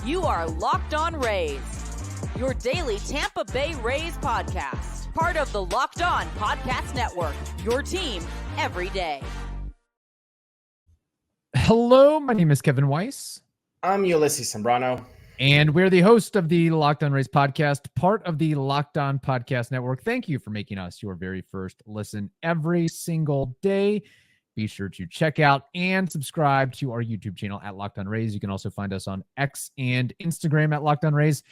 You are Locked On Rays, your daily Tampa Bay Rays podcast. Part of the Locked On Podcast Network, your team every day. Hello, my name is Kevin Weiss. I'm Ulises Sambrano. And we're the host of the Locked On Rays podcast, part of the Locked On Podcast Network. Thank you for making us your very first listen every single day. Be sure to check out and subscribe to our YouTube channel at Locked On Rays. You can also find us on X and Instagram at Locked On Rays.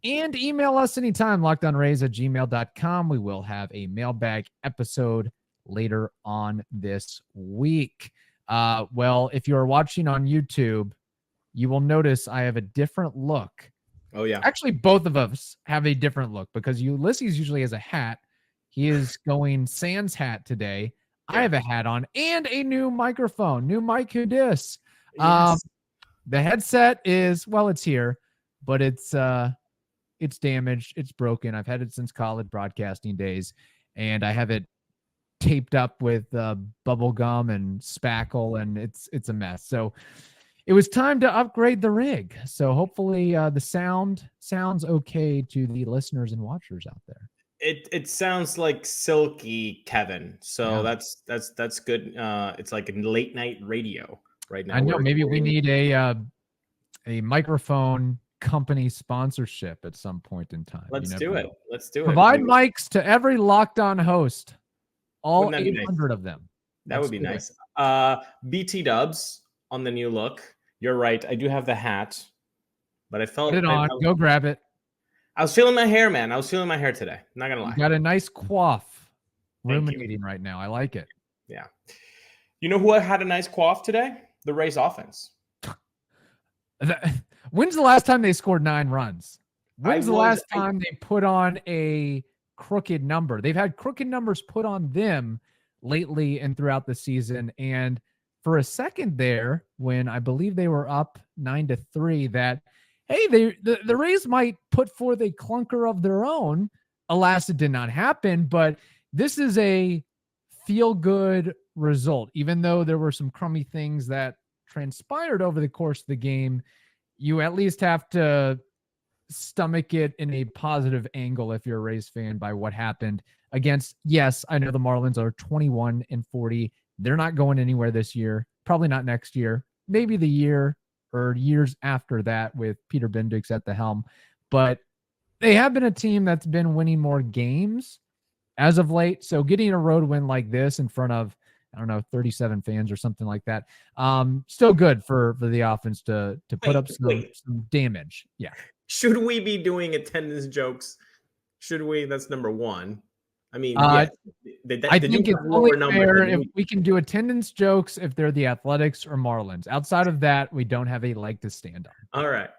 And email us anytime, lockedonrays@gmail.com. We will have a mailbag episode later on this week. Well, if you're watching on YouTube, you will notice I have a different look. Oh, yeah. Actually, both of us have a different look because Ulises usually has a hat. He is going sans hat today. I have a hat on and a new microphone, new mic Paredes. Yes. The headset is, well, it's here, but it's damaged. It's broken. I've had it since college broadcasting days, and I have it taped up with bubble gum and spackle, and it's a mess. So it was time to upgrade the rig. So hopefully the sound sounds okay to the listeners and watchers out there. It sounds like silky Kevin. So Yeah. that's good. It's like a late night radio right now. I know. Maybe we need a microphone company sponsorship at some point in time. Let's do it. Let's do it. Provide mics to every Locked On host, all Wouldn't that be 800 of them. That would be nice. BT Dubs on the new look. You're right. I do have the hat, but I felt Put it on. Go grab it. I was feeling my hair, man. I was feeling my hair today. Not gonna lie. You got a nice coif. Thank you. Ruminating right now. I like it. Yeah. You know who had a nice coif today? The Rays offense. When's the last time they scored 9 runs? When's the last time they put on a crooked number? They've had crooked numbers put on them lately and throughout the season. And for a second there, when I believe they were up 9-3, that, hey, the Rays might put forth a clunker of their own. Alas, it did not happen. But this is a feel-good result. Even though there were some crummy things that transpired over the course of the game, you at least have to stomach it in a positive angle if you're a Rays fan by what happened against, yes, I know the Marlins are 21-40. They're not going anywhere this year, probably not next year, maybe the year or years after that with Peter Bendix at the helm. But they have been a team that's been winning more games as of late. So getting a road win like this in front of, I don't know, 37 fans or something like that. Still good for the offense to put up some damage. Yeah. Should we be doing attendance jokes? Should we? That's number one. I mean, I think it's only fair if we can do attendance jokes if they're the Athletics or Marlins. Outside of that, we don't have a leg to stand on. All right.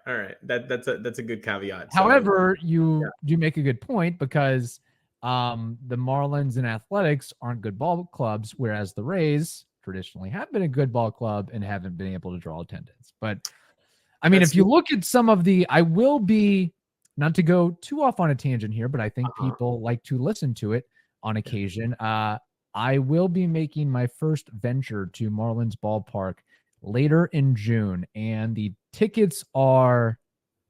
That's a good caveat. However, you do make a good point because the Marlins and Athletics aren't good ball clubs, whereas the Rays traditionally have been a good ball club and haven't been able to draw attendance. But I mean, if you look at some of the, I will be, not to go too off on a tangent here, but I think people like to listen to it on occasion. I will be making my first venture to Marlins Ballpark later in June, and the tickets are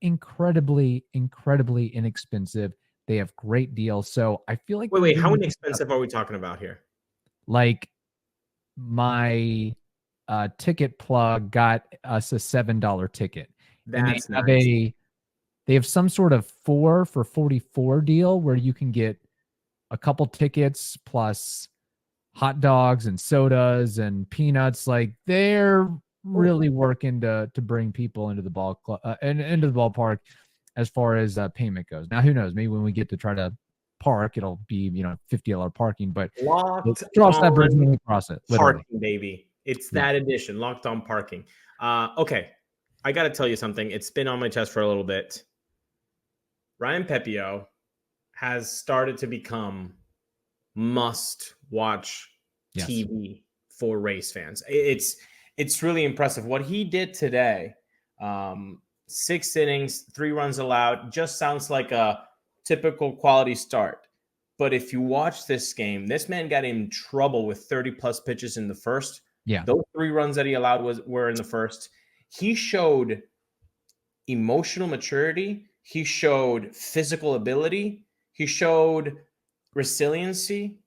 incredibly, incredibly inexpensive. They have great deals. So I feel like... Wait, how inexpensive are we talking about here? Like my ticket plug got us a $7 ticket. That's and nice. They have some sort of 4 for $44 deal where you can get a couple tickets plus hot dogs and sodas and peanuts. Like they're really working to bring people into the into the ballpark as far as payment goes. Now, who knows? Maybe when we get to try to park, it'll be $50 parking. But cross that bridge when we cross it. Literally. Parking, baby. It's that edition. Locked on parking. Okay, I got to tell you something. It's been on my chest for a little bit. Ryan Pepiot has started to become must-watch TV for Rays fans. It's really impressive. What he did today, 6 innings, 3 runs allowed, just sounds like a typical quality start. But if you watch this game, this man got in trouble with 30-plus pitches in the first. Yeah. Those 3 runs that he allowed were in the first. He showed emotional maturity. He showed physical ability. He showed resiliency.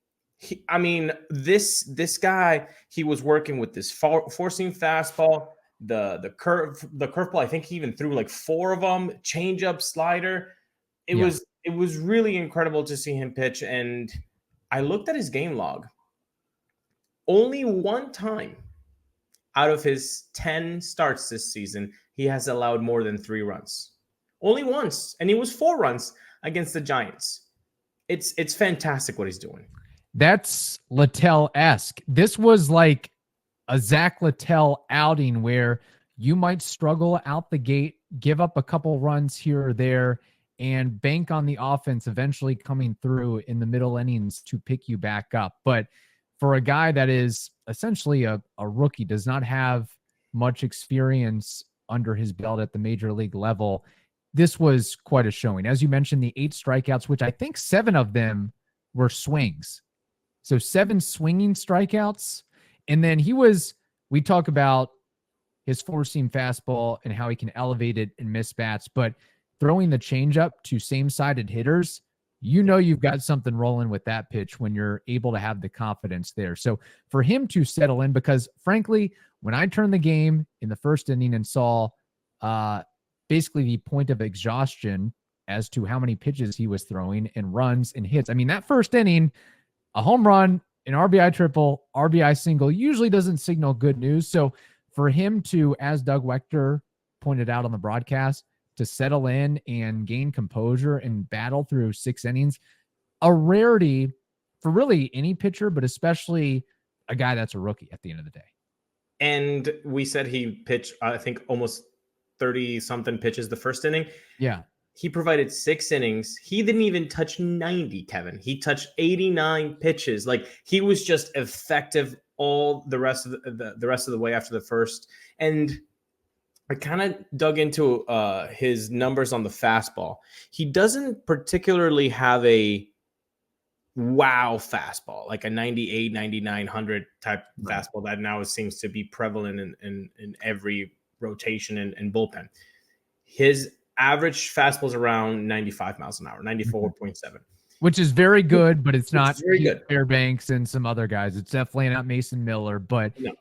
This guy, he was working with this four-seam fastball, the curveball. I think he even threw like 4 of them, changeup, slider. It was really incredible to see him pitch. And I looked at his game log. Only one time out of his 10 starts this season, he has allowed more than 3 runs. Only once, and he was 4 runs against the Giants. It's fantastic what he's doing. That's Littell-esque. This was like a Zach Littell outing where you might struggle out the gate, give up a couple runs here or there, and bank on the offense eventually coming through in the middle innings to pick you back up. But for a guy that is essentially a rookie, does not have much experience under his belt at the major league level, this was quite a showing. As you mentioned, the 8 strikeouts, which I think 7 of them were swings. So 7 swinging strikeouts. And then we talk about his four-seam fastball and how he can elevate it and miss bats, but throwing the changeup to same-sided hitters, you've got something rolling with that pitch when you're able to have the confidence there. So for him to settle in, because frankly, when I turned the game in the first inning and saw basically the point of exhaustion as to how many pitches he was throwing and runs and hits, that first inning, a home run, an RBI triple, RBI single usually doesn't signal good news. So for him to, as Doug Wechter pointed out on the broadcast, to settle in and gain composure and battle through 6 innings, a rarity for really any pitcher, but especially a guy that's a rookie at the end of the day. And we said he pitched, I think, almost 30-something pitches the first inning. Yeah. He provided 6 innings. He didn't even touch 90, Kevin. He touched 89 pitches. Like, he was just effective all the rest of the way after the first. And I kind of dug into his numbers on the fastball. He doesn't particularly have a wow fastball, like a 98, 99, 100 type fastball that now seems to be prevalent in every rotation and bullpen. His average fastball is around 95 miles an hour, 94.7. Which is very good, but it's not very good. Fairbanks and some other guys. It's definitely not Mason Miller, but No.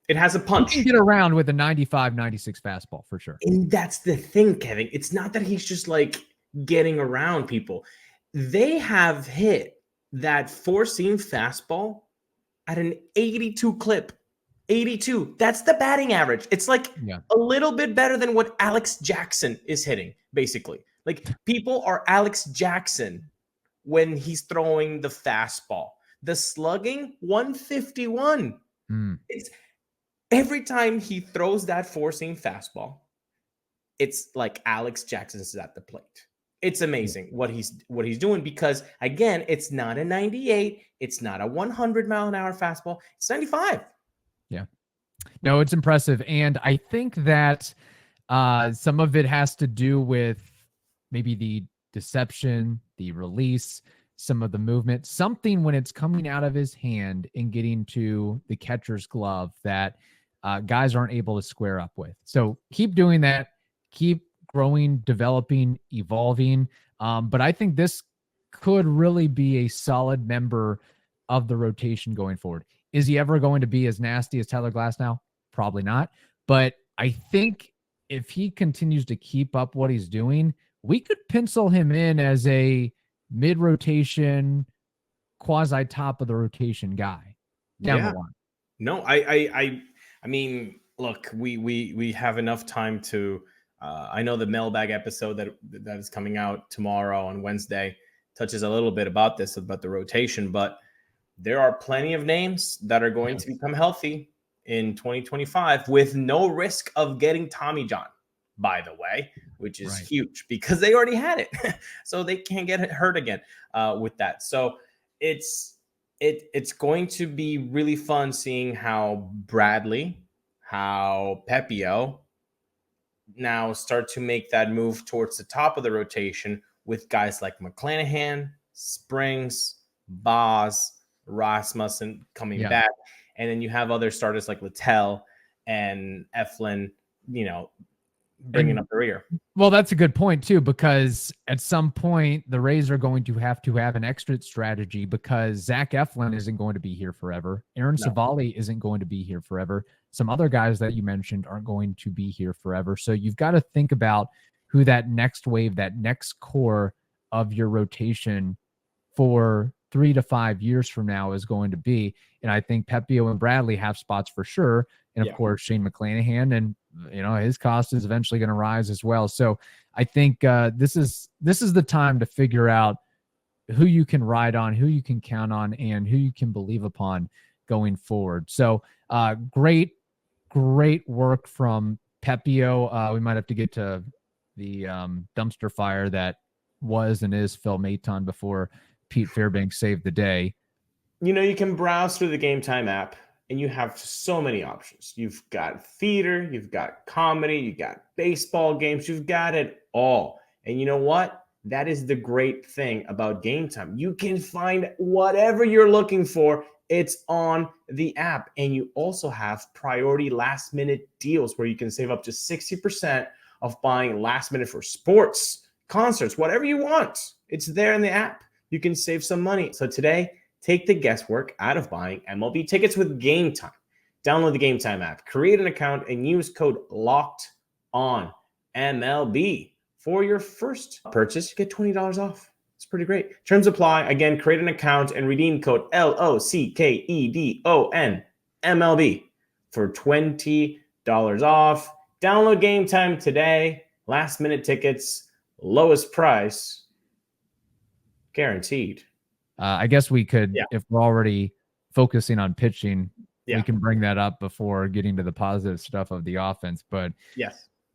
It has a punch. You can get around with a 95, 96 fastball for sure. And that's the thing, Kevin. It's not that he's just like getting around people. They have hit that four-seam fastball at an 82 clip. 82. That's the batting average. It's like a little bit better than what Alex Jackson is hitting, basically. Like, people are Alex Jackson when he's throwing the fastball. The slugging, 151. It's every time he throws that four-seam fastball, it's like Alex Jackson is at the plate. It's amazing what he's doing, because again, it's not a 98, it's not a 100 mile an hour fastball, it's 95. Yeah. No, it's impressive. And I think that some of it has to do with maybe the deception, the release, some of the movement, something when it's coming out of his hand and getting to the catcher's glove that guys aren't able to square up with. So keep doing that. Keep growing, developing, evolving. But I think this could really be a solid member of the rotation going forward. Is he ever going to be as nasty as Tyler Glasnow? Probably not. But I think if he continues to keep up what he's doing, we could pencil him in as a mid-rotation, quasi top of the rotation guy down the line. No, I mean, look, we have enough time to. I know the mailbag episode that is coming out tomorrow on Wednesday touches a little bit about this, about the rotation, but there are plenty of names that are going to become healthy in 2025 with no risk of getting Tommy John, by the way, which is huge because they already had it. So they can't get hurt again with that. So it's going to be really fun seeing how Bradley, how Pepiot now start to make that move towards the top of the rotation with guys like McClanahan, Springs, Boz, Rasmussen coming back. And then you have other starters like Littell and Eflin, bringing up the rear. Well, that's a good point too, because at some point the Rays are going to have an exit strategy, because Zach Eflin isn't going to be here forever. Aaron Savali isn't going to be here forever. Some other guys that you mentioned aren't going to be here forever. So you've got to think about who that next wave, that next core of your rotation for 3 to 5 years from now is going to be. And I think Pepiot and Bradley have spots for sure. And of course, Shane McClanahan, and his cost is eventually going to rise as well. So I think this is the time to figure out who you can ride on, who you can count on, and who you can believe upon going forward. So great work from Pepiot. We might have to get to the dumpster fire that was and is Phil Maton before Pete Fairbanks saved the day. You can browse through the Game Time app, and you have so many options. You've got theater, you've got comedy, you've got baseball games, you've got it all. And you know what? That is the great thing about Game Time. You can find whatever you're looking for. It's on the app. And you also have priority last minute deals where you can save up to 60% of buying last minute for sports, concerts, whatever you want. It's there in the app. You can save some money. So today, take the guesswork out of buying MLB tickets with Game Time. Download the Game Time app, create an account, and use code LOCKEDONMLB. For your first purchase, you get $20 off. It's pretty great. Terms apply. Again, create an account and redeem code LOCKEDONMLB for $20 off. Download Game Time today. Last minute tickets, lowest price, guaranteed. I guess we could, if we're already focusing on pitching, we can bring that up before getting to the positive stuff of the offense. But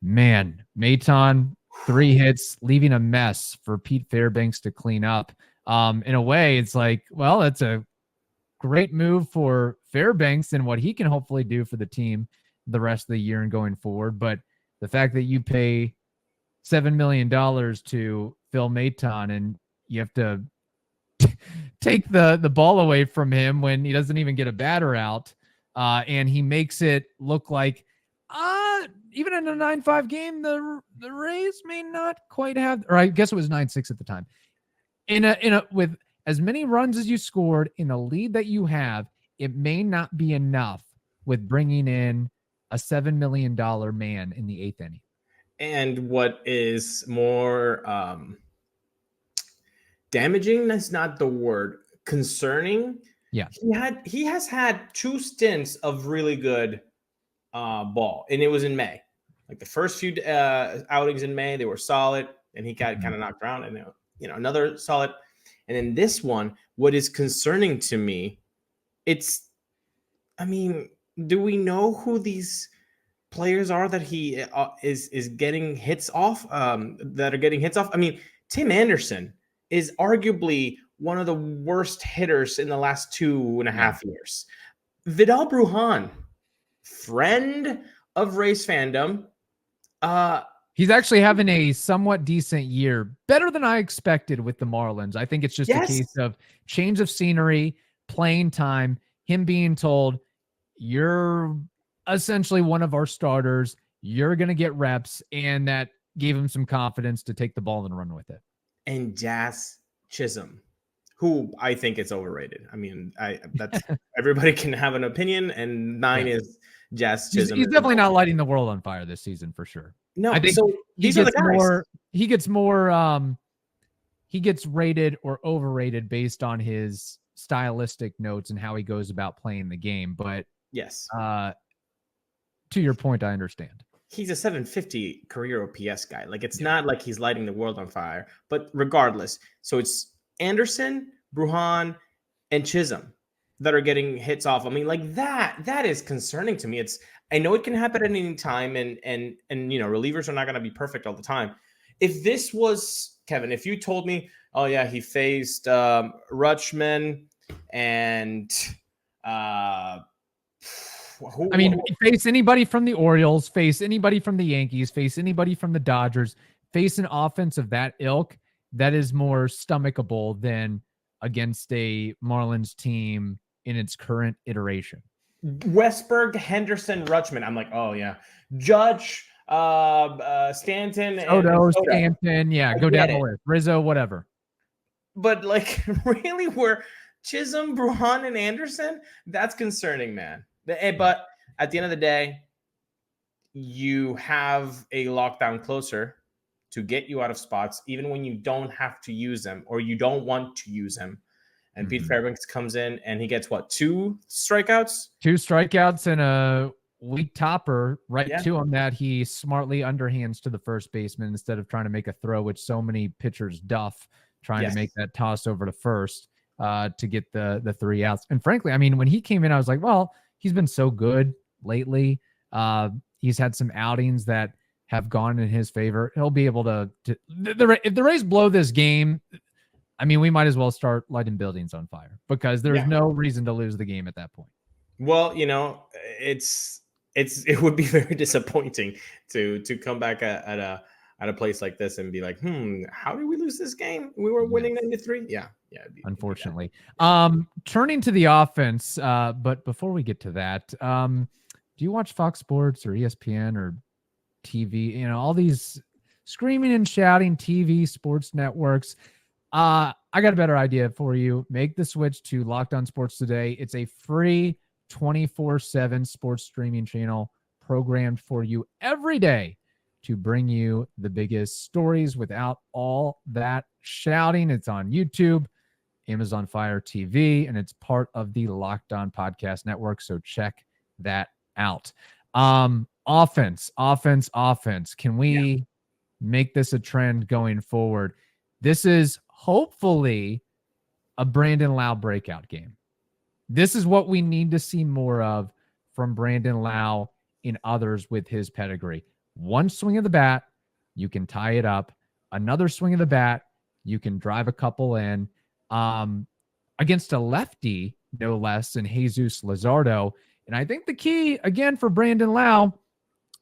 man, Maton, 3 hits, leaving a mess for Pete Fairbanks to clean up. In a way, it's like, well, it's a great move for Fairbanks and what he can hopefully do for the team the rest of the year and going forward. But the fact that you pay $7 million to Phil Maton and you have to take the ball away from him when he doesn't even get a batter out, and he makes it look like even in a 9-5 game, the Rays may not quite have, or I guess it was 9-6 at the time. In a with as many runs as you scored in the lead that you have, it may not be enough with bringing in a $7 million man in the 8th inning. And what is more damaging, that's not the word, concerning. Yeah. He has had 2 stints of really good ball, and it was in May. Like the first few outings in May, they were solid, and he got kind of knocked around, and another solid. And then this one, what is concerning to me, do we know who these players are that he is getting hits off, that are getting hits off? I mean, Tim Anderson is arguably one of the worst hitters in the last 2.5 years. Vidal Brujan, friend of Rays fandom. He's actually having a somewhat decent year, better than I expected with the Marlins. I think it's just a case of change of scenery, playing time, him being told, you're essentially one of our starters, you're going to get reps, and that gave him some confidence to take the ball and run with it. And Jazz Chisholm, who I think is overrated. I mean, that's everybody can have an opinion, and mine is Jazz Chisholm. He's definitely not lighting the world on fire this season for sure. No, I think so he gets rated or overrated based on his stylistic notes and how he goes about playing the game. But to your point, I understand. He's a 750 career OPS guy. Like, it's not like he's lighting the world on fire, but regardless. So it's Anderson, Brujan, and Chisholm that are getting hits off. I mean, like that is concerning to me. I know it can happen at any time, and relievers are not going to be perfect all the time. If this was Kevin, if you told me, oh yeah, he faced Rutschman and face anybody from the Orioles, face anybody from the Yankees, face anybody from the Dodgers, face an offense of that ilk, that is more stomachable than against a Marlins team in its current iteration. Westberg, Henderson, Rutschman. I'm like, oh yeah. Judge, Stanton, and Soto, Soto. Stanton, yeah, go down the list. Rizzo, whatever. But like, really, we're Chisholm, Braun, and Anderson? That's concerning, man. But at the end of the day, you have a lockdown closer to get you out of spots, even when you don't have to use them or you don't want to use them. And Pete Fairbanks comes in and he gets what, 2 strikeouts? 2 strikeouts and a weak topper to him that he smartly underhands to the first baseman instead of trying to make a throw, which so many pitchers duff, trying to make that toss over to first to get the 3 outs. And frankly, I mean, when he came in, I was like, well, he's been so good lately. He's had some outings that have gone in his favor. He'll be able to if the Rays blow this game, I mean, we might as well start lighting buildings on fire because there's no reason to lose the game at that point. Well, you know, it would be very disappointing to come back at a place like this and be like, how did we lose this game? We were winning 9-3. Yeah. Unfortunately. Turning to the offense, but before we get to that, do you watch Fox Sports or ESPN or TV? You know, all these screaming and shouting TV sports networks. I got a better idea for you. Make the switch to Locked On Sports Today. It's a free 24/7 sports streaming channel programmed for you every day to bring you the biggest stories without all that shouting. It's on YouTube, Amazon Fire TV, and it's part of the Locked On Podcast Network. So check that out. Offense. Can we make this a trend going forward? This is hopefully a Brandon Lowe breakout game. This is what we need to see more of from Brandon Lowe and others with his pedigree. One swing of the bat, you can tie it up. Another swing of the bat, you can drive a couple in. Against a lefty, no less, than Jesus Luzardo. And I think the key, again, for Brandon Lowe,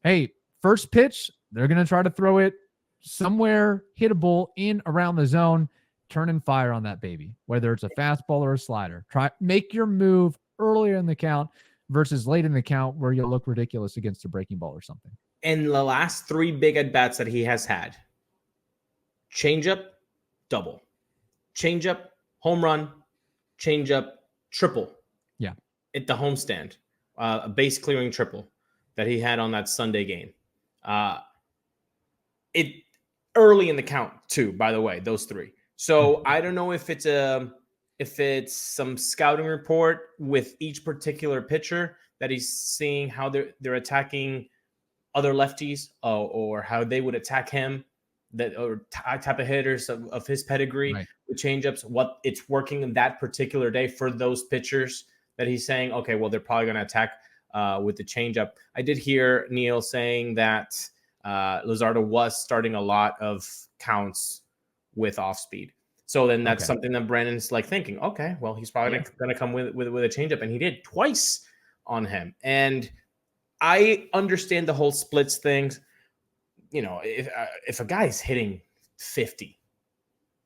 hey, first pitch, they're going to try to throw it somewhere hittable in around the zone. Turn and fire on that baby, whether it's a fastball or a slider. Make your move earlier in the count versus late in the count where you'll look ridiculous against a breaking ball or something. And the last 3 big at-bats that he has had, changeup, double. Changeup, home run, changeup, triple. Yeah. At the homestand, a base clearing triple that he had on that Sunday game. It early in the count too, by the way, those 3. So I don't know if it's some scouting report with each particular pitcher that he's seeing how they're attacking other lefties or how they would attack him, that or type of hitters of his pedigree with changeups, what it's working in that particular day for those pitchers that he's saying, okay, well, they're probably going to attack with the changeup. I did hear Neil saying that Luzardo was starting a lot of counts with off speed. So then that's something that Brandon's like thinking, okay, well, he's probably going to come with a changeup, and he did twice on him. And I understand the whole splits things. You know, if a guy's hitting 50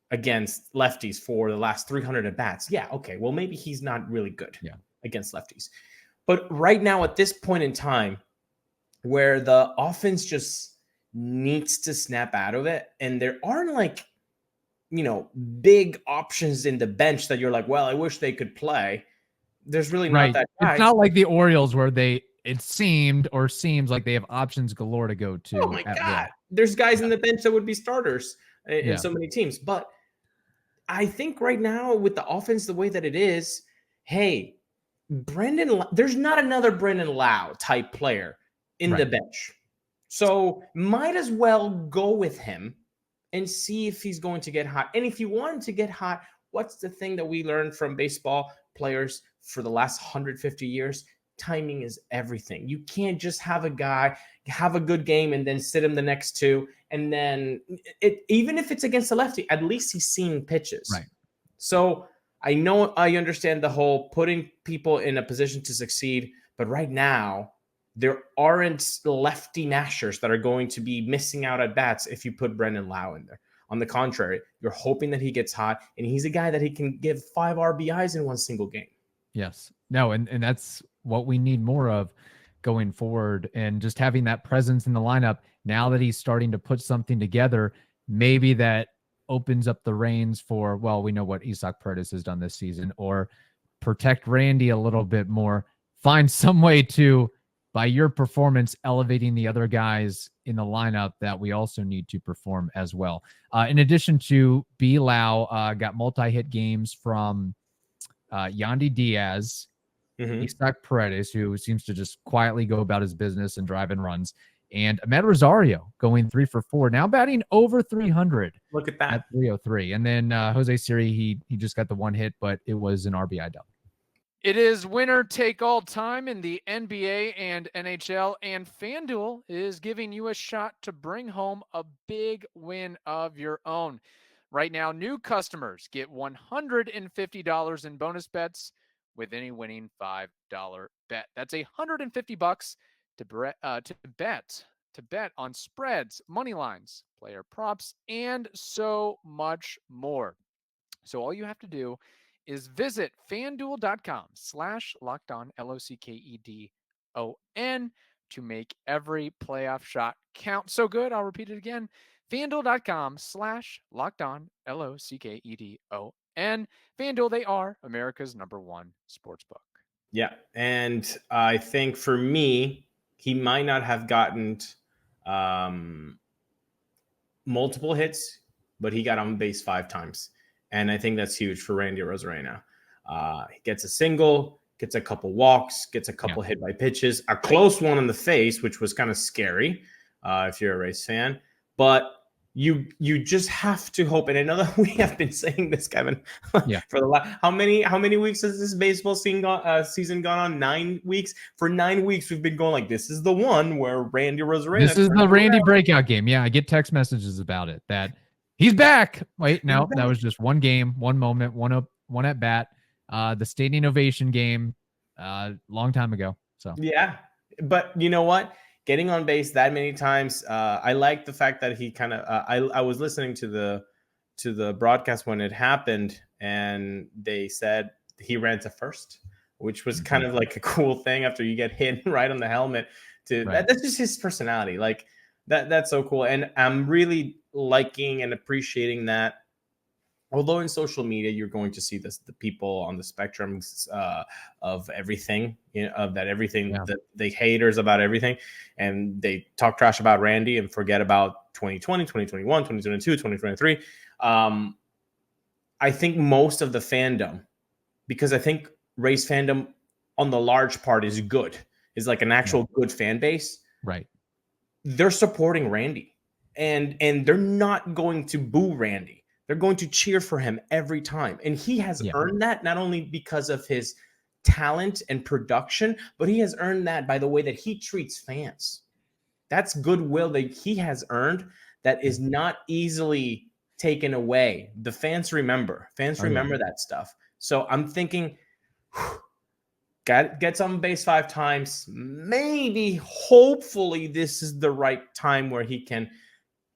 against lefties for the last 300 at bats, okay, well, maybe he's not really good against lefties. But right now, at this point in time, where the offense just needs to snap out of it, and there aren't big options in the bench that you're like, well, I wish they could play. There's really not that guy. It's not like the Orioles where it seems like they have options galore to go to. Oh my God. There's guys in the bench that would be starters in so many teams. But I think right now with the offense the way that it is, hey, there's not another Brandon Lowe type player in the bench. So might as well go with him and see if he's going to get hot. And if you want him to get hot, what's the thing that we learned from baseball players for the last 150 years? Timing is everything. You can't just have a guy have a good game and then sit him the next 2. And then even if it's against a lefty, at least he's seeing pitches. Right. So I understand the whole putting people in a position to succeed. But right now, there aren't lefty mashers that are going to be missing out at bats if you put Brandon Lowe in there. On the contrary, you're hoping that he gets hot, and he's a guy that he can give 5 RBIs in one single game. Yes. No, and that's what we need more of. going forward, and just having that presence in the lineup. Now that he's starting to put something together, maybe that opens up the reins for, well, we know what Isaac Paredes has done this season, or protect Randy a little bit more, find some way to, by your performance, elevating the other guys in the lineup that we also need to perform as well. In addition to Lowe, got multi-hit games from Yandy Diaz, Isaac Paredes, who seems to just quietly go about his business and drive in runs, and Ahmed Rosario going 3 for 4, now batting over 300. Look at that. At 303. And then Jose Siri, he just got the one hit, but it was an RBI double. It is winner take all time in the NBA and NHL, and FanDuel is giving you a shot to bring home a big win of your own. Right now, new customers get $150 in bonus bets with any winning $5 bet. That's $150 to bet on spreads, money lines, player props, and so much more. So all you have to do is visit fanduel.com/lockedon, LOCKEDON, to make every playoff shot count. So good, I'll repeat it again. FanDuel.com/lockedon, LOCKEDON. FanDuel, they are America's #1 sportsbook. Yeah, and I think for me, he might not have gotten multiple hits, but he got on base 5 times. And I think that's huge for Randy Arozarena. He gets a single, gets a couple walks, gets a couple hit by pitches, a close one in the face, which was kind of scary if you're a Rays fan. But you just have to hope. And I know that we have been saying this, Kevin, for the last how many weeks has this baseball season gone on? 9 weeks. For 9 weeks, we've been going like, this is the one where Randy Arozarena. This is the Randy breakout game. Yeah, I get text messages about it that he's back. Wait, no, that was just one game, one moment, one at bat. The standing ovation game, long time ago. So yeah, but you know what? Getting on base that many times, I like the fact that he kind of. I was listening to the broadcast when it happened, and they said he ran to first, which was kind of like a cool thing after you get hit right on the helmet. That's just his personality, like that. That's so cool, and I'm really liking and appreciating that. Although in social media, you're going to see the people on the spectrum of everything, that the haters about everything, and they talk trash about Randy and forget about 2020, 2021, 2022, 2023. I think most of the fandom, because I think Rays fandom on the large part is good, is like an actual good fan base. Right. They're supporting Randy, and they're not going to boo Randy. They're going to cheer for him every time. And he has earned that, not only because of his talent and production, but he has earned that by the way that he treats fans. That's goodwill that he has earned that is not easily taken away. The fans remember. Remember that stuff. So I'm thinking, gets on base 5 times. Maybe, hopefully, this is the right time where he can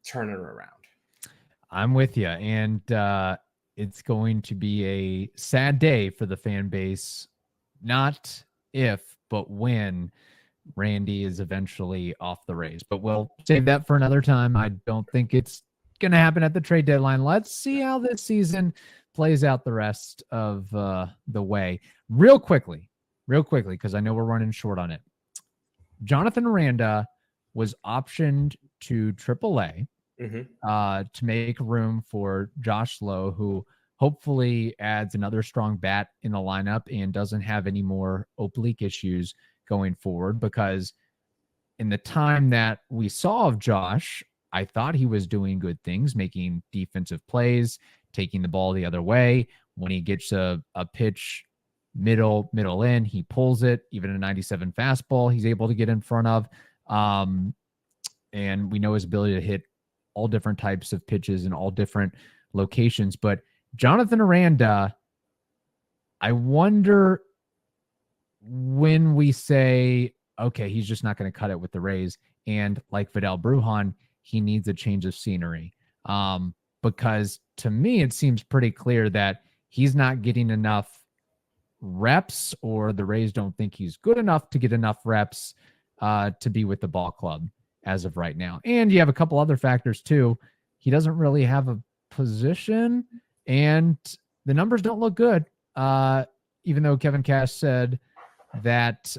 turn it around. I'm with you, and it's going to be a sad day for the fan base, not if, but when Randy is eventually off the Rays. But we'll save that for another time. I don't think it's going to happen at the trade deadline. Let's see how this season plays out the rest of the way. Real quickly, because I know we're running short on it. Jonathan Aranda was optioned to AAA. To make room for Josh Lowe, who hopefully adds another strong bat in the lineup and doesn't have any more oblique issues going forward. Because in the time that we saw of Josh, I thought he was doing good things, making defensive plays, taking the ball the other way. When he gets a pitch middle in, he pulls it. Even a 97 fastball, he's able to get in front of. And we know his ability to hit all different types of pitches in all different locations. But Jonathan Aranda, I wonder when we say, okay, he's just not going to cut it with the Rays. And like Vidal Brujan, he needs a change of scenery. Because to me, it seems pretty clear that he's not getting enough reps, or the Rays don't think he's good enough to get enough reps to be with the ball club as of right now. And you have a couple other factors too. He doesn't really have a position, and the numbers don't look good. Even though Kevin Cash said that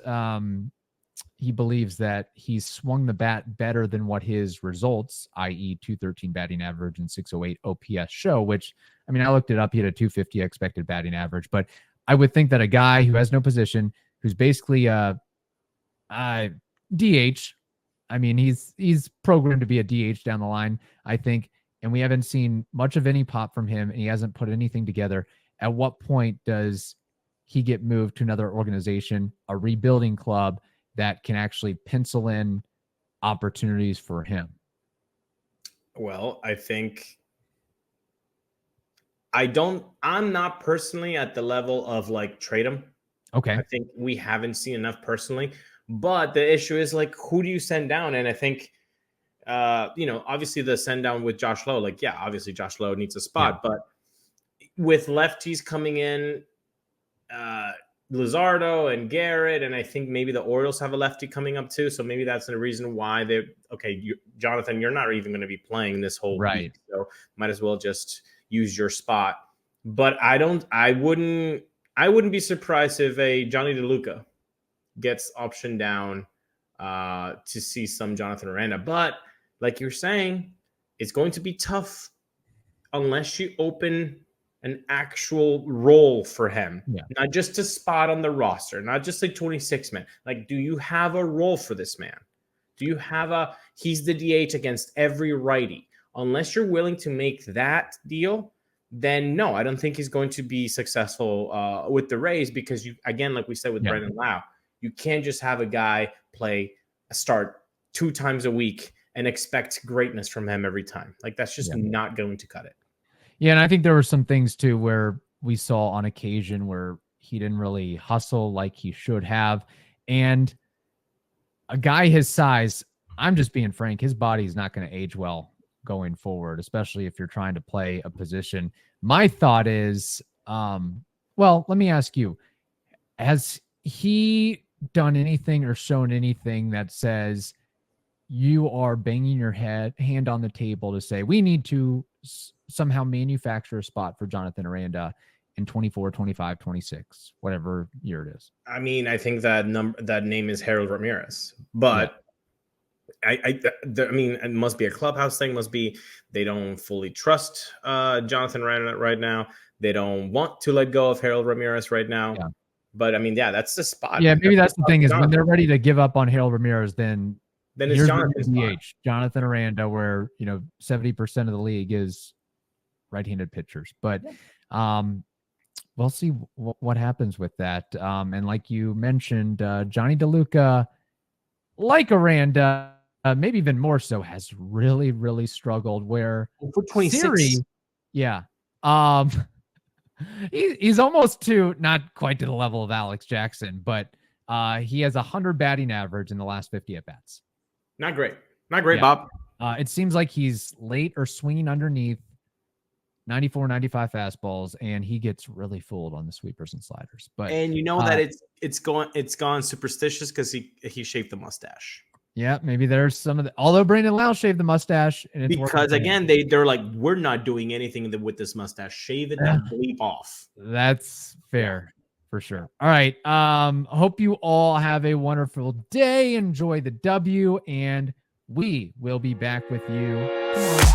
he believes that he's swung the bat better than what his results, i.e. 213 batting average and 608 OPS show, which, I mean, I looked it up. He had a 250 expected batting average, but I would think that a guy who has no position, who's basically a DH, I mean, he's programmed to be a DH down the line, I think, and we haven't seen much of any pop from him, and he hasn't put anything together. At what point does he get moved to another organization, a rebuilding club that can actually pencil in opportunities for him? Well, I think I'm not personally at the level of like trade him. Okay. I think we haven't seen enough personally, but the issue is like, who do you send down? And I think, obviously the send down with Josh Lowe, like, yeah, obviously Josh Lowe needs a spot, but with lefties coming in, Luzardo and Garrett, and I think maybe the Orioles have a lefty coming up too. So maybe that's the reason why Jonathan, you're not even going to be playing this whole week, so might as well just use your spot. But I wouldn't be surprised if a Johnny DeLuca gets optioned down to see some Jonathan Arozarena. But like you're saying, it's going to be tough unless you open an actual role for him, not just a spot on the roster, not just a 26-man. Like, do you have a role for this man? Do you have he's the DH against every righty? Unless you're willing to make that deal, then no, I don't think he's going to be successful with the Rays, because you, again, like we said with Brandon Lowe, you can't just have a guy start 2 times a week and expect greatness from him every time. Like, that's just not going to cut it. Yeah, and I think there were some things too where we saw on occasion where he didn't really hustle like he should have. And a guy his size, I'm just being frank, his body's not going to age well going forward, especially if you're trying to play a position. My thought is, well, let me ask you, has he done anything or shown anything that says you are banging your hand on the table to say we need to somehow manufacture a spot for Jonathan Arozarena in 24, 25, 26, whatever year it is? I mean, I think that name is Harold Ramirez, but I mean, it must be a clubhouse thing. Must be they don't fully trust Jonathan Arozarena right now. They don't want to let go of Harold Ramirez right now. Yeah. But I mean, that's the spot. Yeah, maybe that's the thing is when they're ready to give up on Harold Ramirez, then it's Jonathan's DH, Jonathan Arozarena, where 70% of the league is right-handed pitchers. But we'll see what happens with that. And like you mentioned, Johnny DeLuca, like Aranda, maybe even more so, has really, really struggled. Where for 26, Siri, he's almost not quite to the level of Alex Jackson, but he has 100 batting average in the last 50 at bats. Not great, Bob. It seems like he's late or swinging underneath 94, 95 fastballs, and he gets really fooled on the sweepers and sliders. But that it's gone superstitious because he shaved the mustache. Yeah, maybe there's some of the. Although Brandon Lowe shaved the mustache, and it's because again they're like, we're not doing anything with this mustache. Shave it and bleep off. That's fair for sure. All right. Hope you all have a wonderful day. Enjoy the W, and we will be back with you tomorrow.